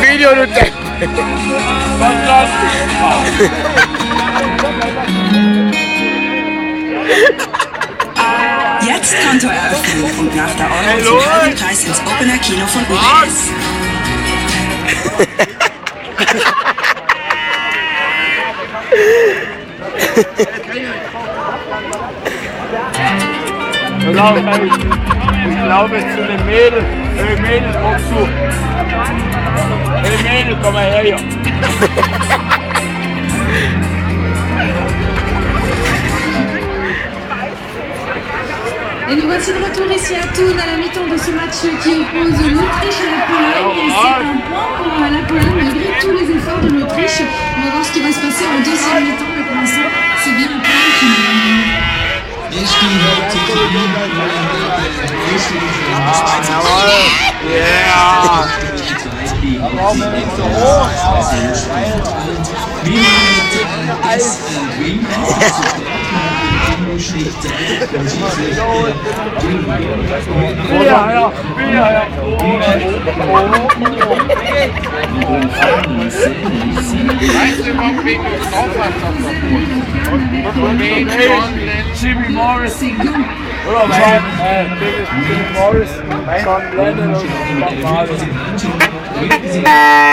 Video du Depp. Jetzt Kontoeröffnung und nach der Euro zum halben Preis ins Opener Kino von UBS. Ich glaube zu den Mädels. Hey Mädels, kommst du? Hey Mädels, komm mal her hier. Et nous voici de retour ici à Thun à la mi-temps de ce match qui oppose l'Autriche à la Pologne. Et c'est un point pour la Pologne malgré tous les efforts de l'Autriche. On va voir ce qui va se passer en deuxième mi-temps, mais pour l'instant, c'est bien un point qui Jimmy Morris. Oder Jimmy Morris, John Lennon und Bob Marley.